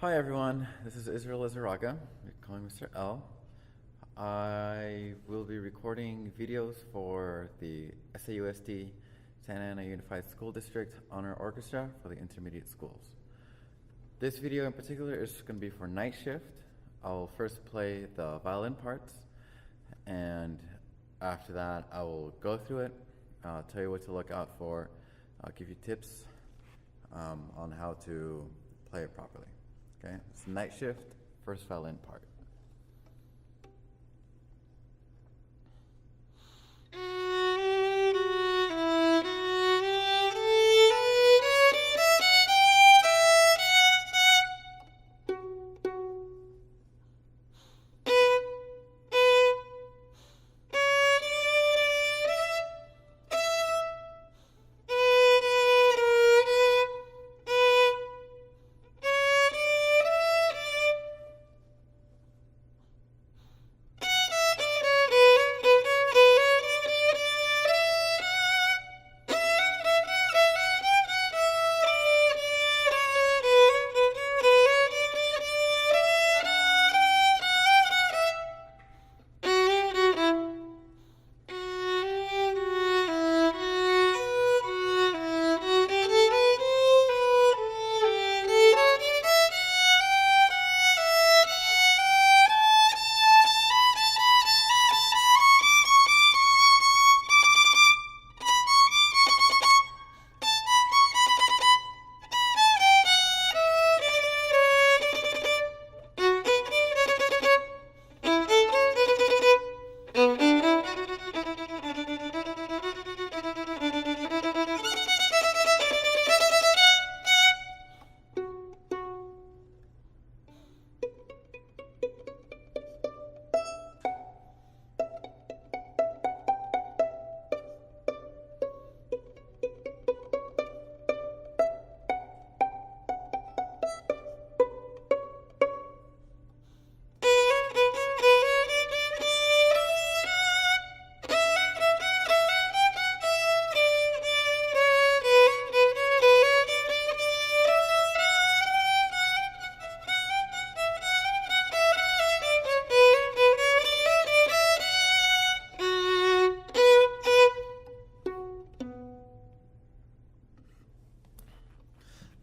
Hi everyone, this is Israel Izaraga. You're calling Mr. L. I will be recording videos for the SAUSD Santa Ana Unified School District Honor Orchestra for the intermediate schools. This video in particular is going to be for night shift. I'll first play the violin parts, and after that I will go through it, tell you what to look out for, I'll give you tips on how to play it properly. Okay, it's night shift, first violin part.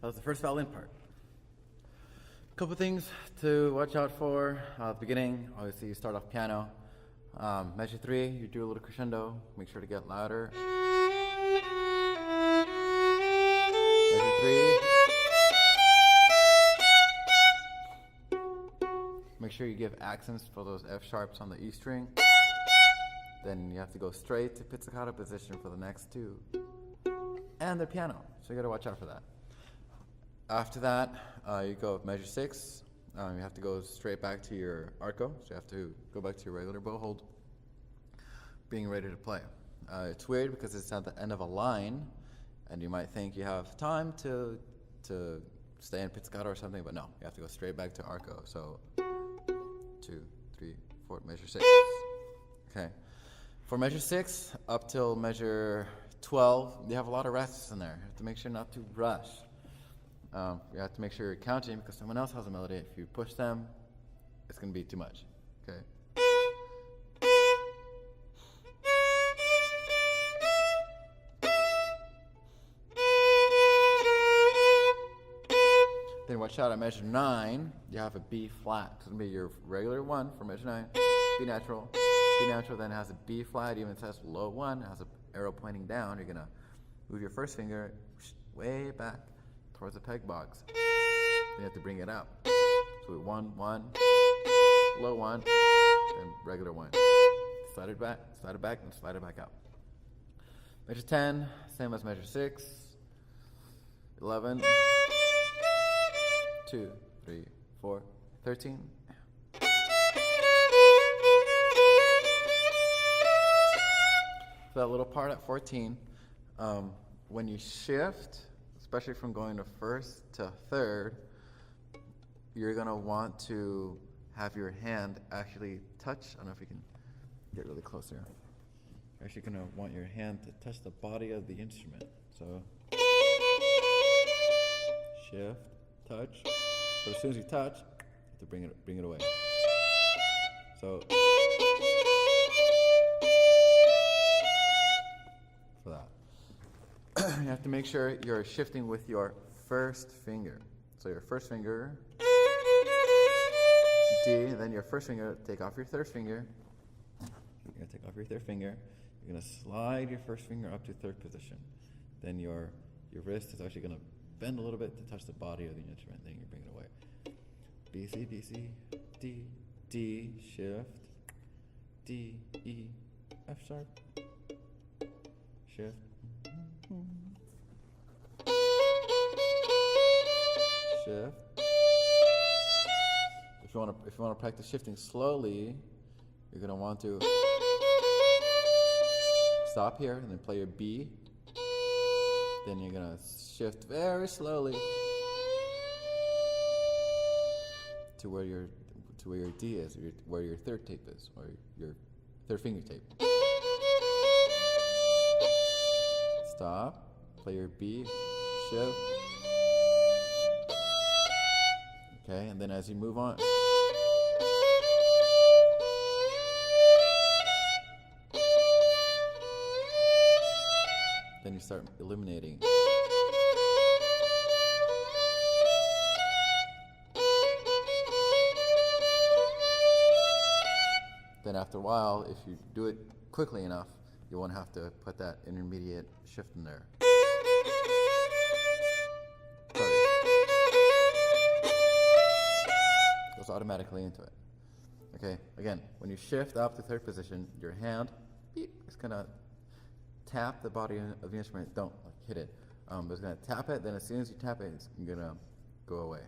That was the first violin part. A couple things to watch out for at the beginning. Obviously, you start off piano. Measure 3, you do a little crescendo. Make sure to get louder. Measure 3. Make sure you give accents for those F sharps on the E string. Then you have to go straight to pizzicato position for the next two. And the piano, so you gotta watch out for that. After that, you go with measure 6. You have to go straight back to your arco, so you have to go back to your regular bow hold, being ready to play. It's weird because it's at the end of a line, and you might think you have time to stay in pizzicato or something, but no, you have to go straight back to arco. So 2, 3, 4, measure 6. Okay. For measure 6 up till measure 12, you have a lot of rests in there. You have to make sure not to rush. You have to make sure you're counting because someone else has a melody. If you push them, it's going to be too much. Okay. Then watch out at measure 9, you have a B flat. It's going to be your regular 1 for measure 9. B natural. B natural then has a B flat, even says low 1, has an arrow pointing down. You're going to move your first finger way back towards the peg box. Then you have to bring it up. So 1, 1, low 1, then regular 1. Slide it back, and slide it back up. Measure 10, same as measure 6. 11, 2, 3, 4, 13. So that little part at 14, when you shift, especially from going to first to third, you're going to want to have your hand actually touch. I don't know if you can get really close here. You're actually going to want your hand to touch the body of the instrument. So shift, touch, But as soon as you touch, you have to bring it away. So for that, you have to make sure you're shifting with your first finger. So your first finger, D, then your first finger, take off your third finger. You're going to take off your third finger. You're going to slide your first finger up to third position. Then your wrist is actually going to bend a little bit to touch the body of the instrument. Then you bring it away. B, C, B, C, D, D, shift, D, E, F sharp, shift, shift. If you want to practice shifting slowly, you're going to want to stop here and then play your B. Then you're going to shift very slowly to where your D is, where your third tape is, or your third finger tape. Stop, play your B, shift. Okay, and then as you move on, then you start eliminating. Then after a while, if you do it quickly enough, you won't have to put that intermediate shift in there. Sorry. Goes automatically into it. Okay, again, when you shift up to third position, your hand is gonna tap the body of the instrument. Don't hit it. But it's gonna tap it, then as soon as you tap it, it's gonna go away.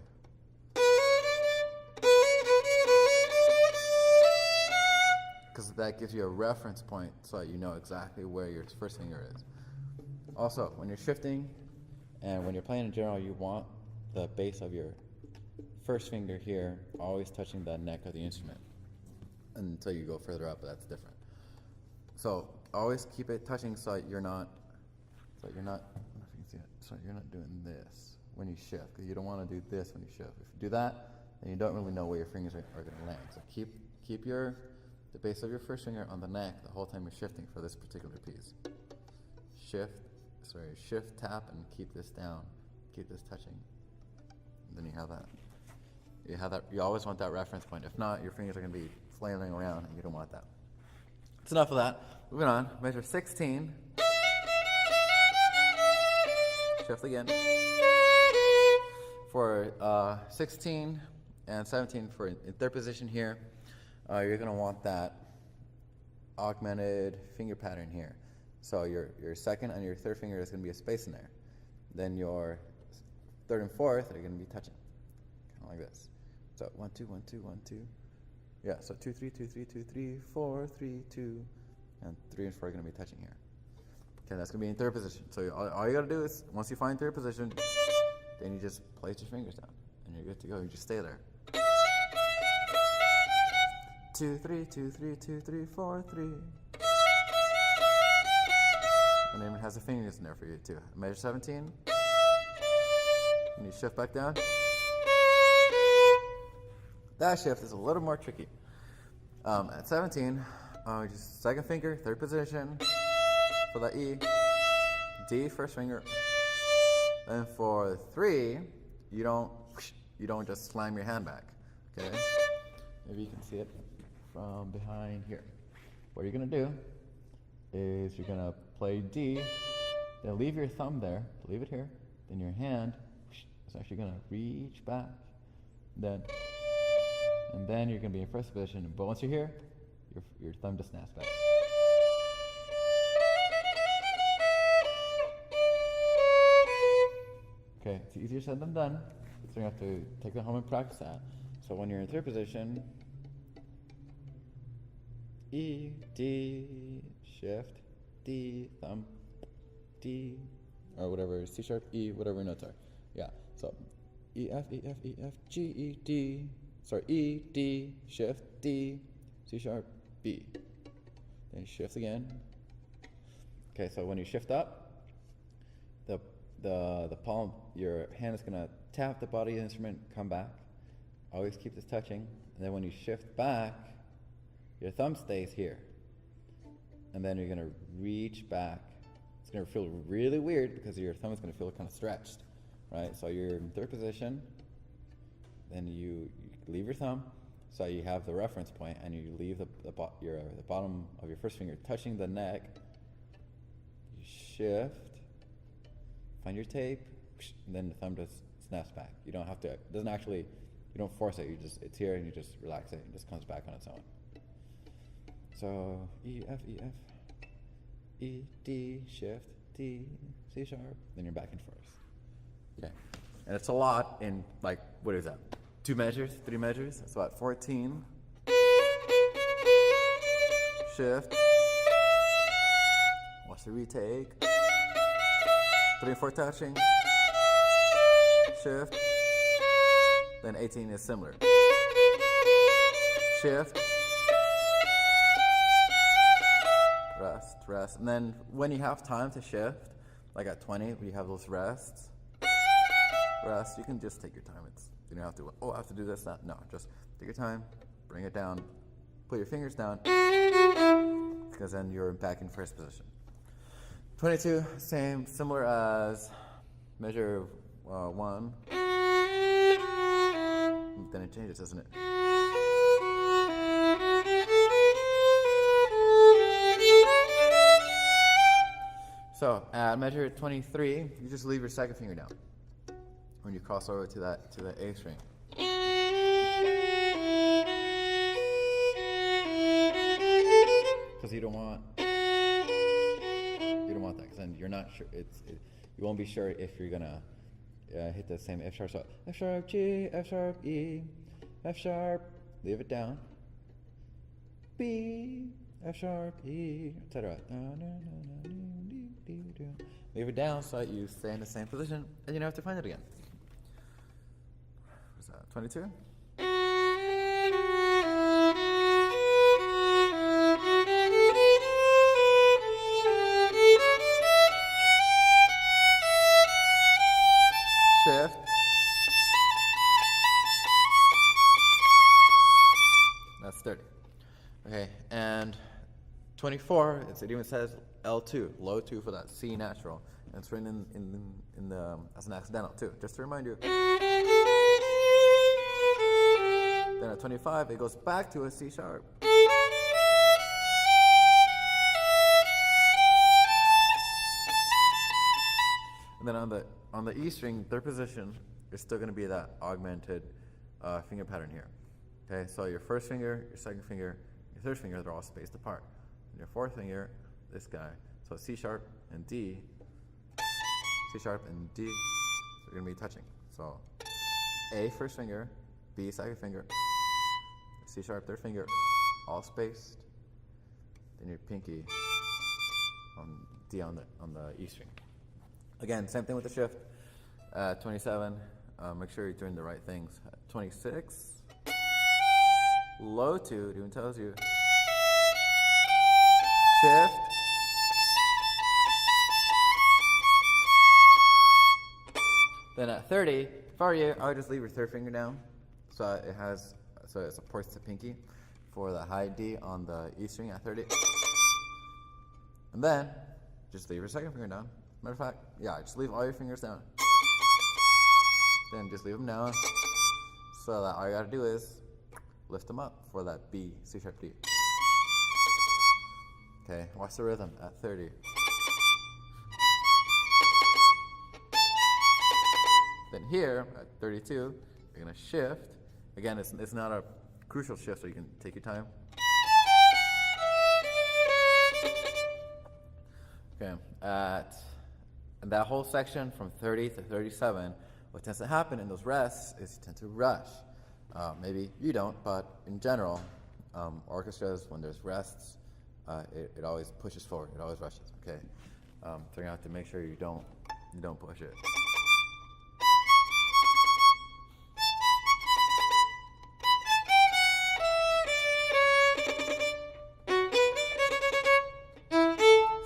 Because that gives you a reference point so that you know exactly where your first finger is. Also, when you're shifting and when you're playing in general, you want the base of your first finger here always touching the neck of the instrument until you go further up, but that's different. So always keep it touching so you're not, I don't know if you can see it, so you're not doing this when you shift, because you don't want to do this when you shift. If you do that, then you don't really know where your fingers are going to land. So keep the base of your first finger on the neck the whole time you're shifting for this particular piece. Shift, tap, and keep this down. Keep this touching. And then you have that. You always want that reference point. If not, your fingers are going to be flailing around, and you don't want that. That's enough of that. Moving on. Measure 16. Shift again. For 16 and 17 for in third position here, you're going to want that augmented finger pattern here. So your second and your third finger is going to be a space in there. Then your third and fourth are going to be touching, kind of like this. So 1, 2, 1, 2, 1, 2. Yeah, so 2, 3, 2, 3, 2, 3, 4, 3, 2, and 3 and 4 are going to be touching here. Okay, that's going to be in third position. So all you got to do is, once you find third position, then you just place your fingers down, and you're good to go. You just stay there. 2, 3, 2, 3, 2, 3, 4, 3. And it even has the fingers in there for you too. Measure 17. And you shift back down. That shift is a little more tricky. At 17, just second finger, third position for the E. D, first finger. And for 3, you don't just slam your hand back. Okay? Maybe you can see it from behind here. What you're gonna do is you're gonna play D, then leave your thumb there, leave it here, then your hand is actually gonna reach back, and then you're gonna be in first position, but once you're here, your thumb just snaps back. Okay, it's easier said than done, so you have to take that home and practice that. So when you're in third position, E, D, shift, D, thumb, D, or whatever, C sharp, E, whatever notes are. Yeah, so E, F, E, F, E, F, G, E, D, sorry, E, D, shift, D, C sharp, B. Then shift again. Okay, so when you shift up, the palm, your hand is gonna tap the body of the instrument, come back. always keep this touching, and then when you shift back, your thumb stays here. And then you're gonna reach back. It's gonna feel really weird because your thumb is gonna feel kind of stretched, right? So you're in third position, then you leave your thumb, so you have the reference point, and you leave the bottom of your first finger touching the neck. You shift, find your tape, and then the thumb just snaps back. You don't have to, it doesn't actually, you don't force it, it's here and you just relax it, it just comes back on its own. So E, F, E, F, E, D, shift, D, C sharp, then you're back in first. Okay, and it's a lot in like, what is that? 2 measures, 3 measures, it's about 14. Shift, watch the retake, 3 and 4 touching, shift, then 18 is similar. Shift, rest, rest, and then when you have time to shift, like at 20, when you have those rests, rest, you can just take your time. You don't have to, oh, I have to do this, that. No, just take your time, bring it down, put your fingers down, because then you're back in first position. 22, same, similar as measure 1. Then it changes, doesn't it? So at measure 23, you just leave your second finger down when you cross over to the A string. Because you don't want that, because then you're not sure. You won't be sure if you're gonna hit the same F sharp. So F sharp G, F sharp E, F sharp. Leave it down. B, F sharp E, etc. Leave it down so that you stay in the same position, and you don't have to find it again. What's that? 22. Shift. That's 30. Okay, and 24, it even says L2, low 2 for that C natural. And it's written in the as an accidental too, just to remind you. Then at 25, it goes back to a C sharp. And then on the E string, third position, it's still going to be that augmented finger pattern here. Okay, so your first finger, your second finger, your third finger, they're all spaced apart. And your fourth finger, this guy, so C sharp and D, C sharp and D, so you're going to be touching. So A first finger, B second finger, C sharp third finger, all spaced. Then your pinky on D on the E string. Again, same thing with the shift. 27, make sure you're doing the right things. 26, low 2, it even tells you. Shift. Then at 30, if I were you, I would just leave your third finger down, so it supports the pinky for the high D on the E string at 30. And then just leave your second finger down. Matter of fact, yeah, just leave all your fingers down. Then just leave them down, so that all you gotta do is lift them up for that B, C sharp D. Okay, watch the rhythm at 30. Then here, at 32, you're gonna shift. Again, it's not a crucial shift, so you can take your time. Okay, and that whole section from 30 to 37, what tends to happen in those rests is you tend to rush. Maybe you don't, but in general, orchestras, when there's rests, it always pushes forward. It always rushes. Okay, so you're gonna have to make sure you don't push it.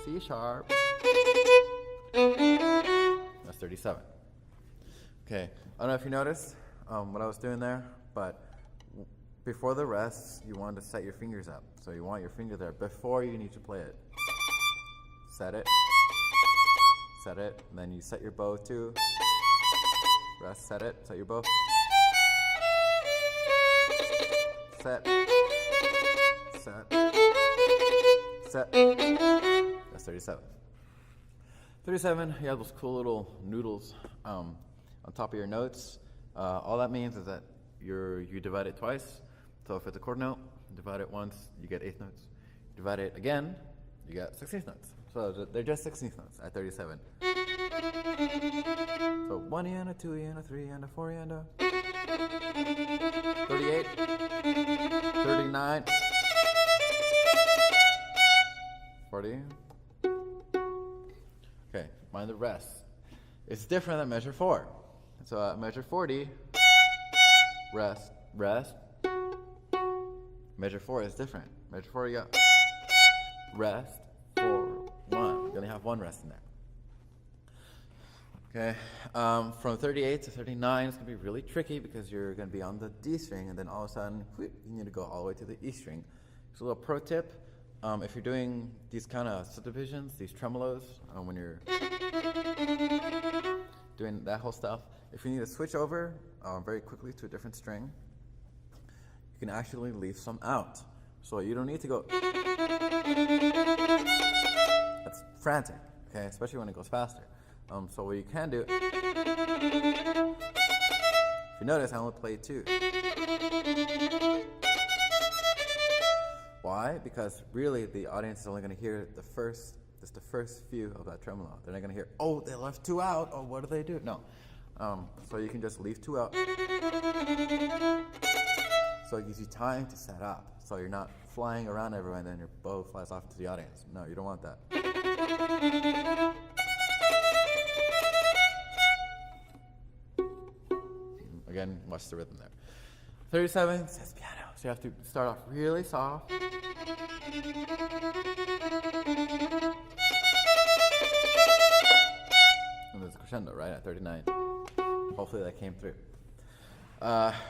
C sharp. That's 37. Okay, I don't know if you noticed, what I was doing there, but before the rest, you want to set your fingers up. So you want your finger there before you need to play it. Set it, and then you set your bow too. Rest, set it, set your bow. Set. That's 37. 37, you have those cool little noodles on top of your notes. All that means is that you divide it twice. So if it's a chord note, divide it once, you get eighth notes. Divide it again, you get 16th notes. So they're just 16th notes at 37. So 1 and a 2 and a 3 and a 4 and a 38, 39, 40. Okay, mind the rest. It's different than measure 4. So at measure 40, rest. Measure 4 is different. Measure 4, you got rest, 4, 1. You only have one rest in there. Okay, from 38 to 39, it's going to be really tricky because you're going to be on the D string, and then all of a sudden, you need to go all the way to the E string. So a little pro tip, if you're doing these kind of subdivisions, these tremolos, when you're doing that whole stuff, if you need to switch over very quickly to a different string, you can actually leave some out. So you don't need to go. That's frantic, okay, especially when it goes faster. So what you can do, if you notice, I only played 2. Why? Because really the audience is only going to hear just the first few of that tremolo. They're not going to hear, oh, they left 2 out. Oh, what did they do? No. So you can just leave 2 out. So it gives you time to set up. So you're not flying around everywhere and then your bow flies off into the audience. No, you don't want that. Again, watch the rhythm there. 37 says piano. So you have to start off really soft. And there's a crescendo, right, at 39. Hopefully that came through.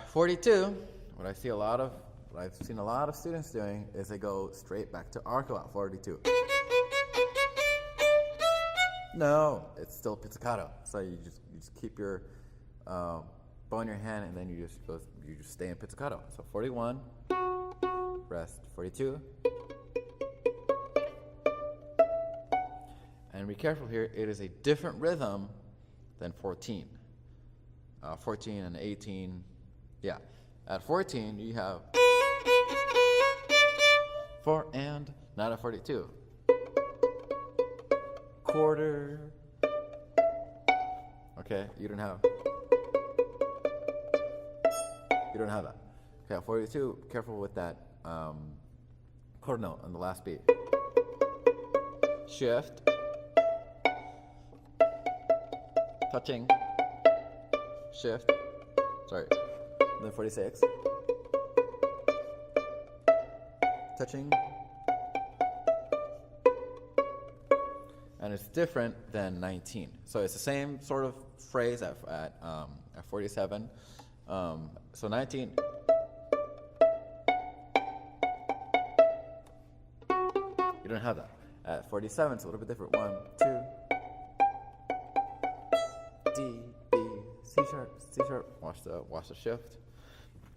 42, what I've seen a lot of students doing is they go straight back to arco at 42. No, it's still pizzicato. So you just keep your bow in your hand, and then you just stay in pizzicato. So 41, rest, 42. And be careful here, it is a different rhythm than 14. 14 and 18, yeah. At 14, you have 4 and, not at 42. Quarter. Okay, you don't have that. Okay, at 42, careful with that quarter note on the last beat. Shift. Touching. Shift. Sorry. Then 46. Touching. And it's different than 19. So it's the same sort of phrase at 47. So 19. You don't have that. At 47, it's a little bit different. 1, 2. D, B, C sharp. Watch the shift.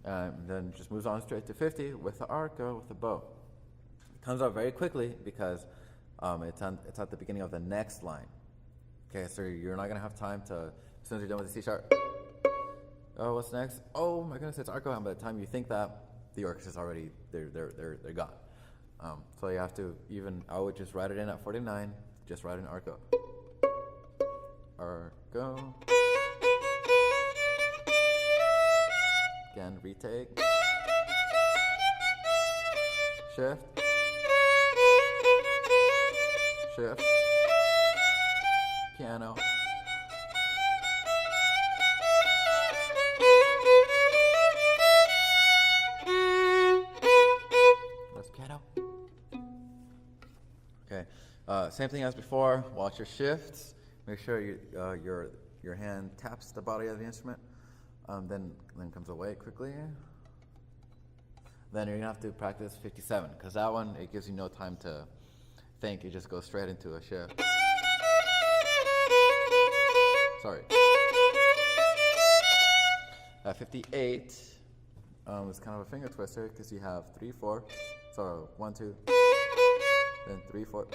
Then just moves on straight to 50 with the arco, with the bow. It comes out very quickly because it's at the beginning of the next line. Okay, so you're not gonna have time to, as soon as you're done with the C sharp. Oh, what's next? Oh my goodness, it's arco. And by the time you think that, the orchestra's already they're gone. So you have to I would just write it in at 49. Just write in arco. Arco. Again, retake. Shift. Shift. Piano. That's piano. Okay. Same thing as before. Watch your shifts. Make sure your hand taps the body of the instrument. then comes away quickly. Then you're gonna have to practice 57, because that one, it gives you no time to think. You just go straight into a shift. Sorry. 58 is kind of a finger twister, because you have 3, 4. So 1, 2, then 3, 4,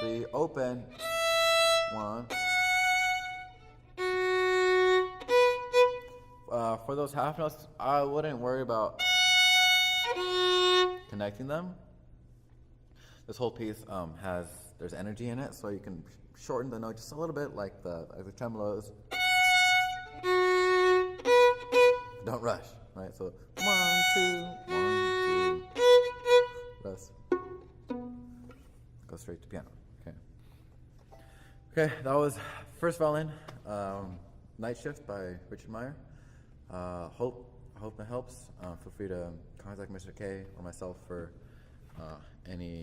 3, open, 1. For those half notes, I wouldn't worry about connecting them. This whole piece there's energy in it, so you can shorten the note just a little bit, like the tremolos. Don't rush, right? So 1, 2, 1, 2. Rest. Go straight to piano. Okay. Okay, that was first violin, Night Shift by Richard Meyer. Hope it helps. Feel free to contact Mr. K or myself for any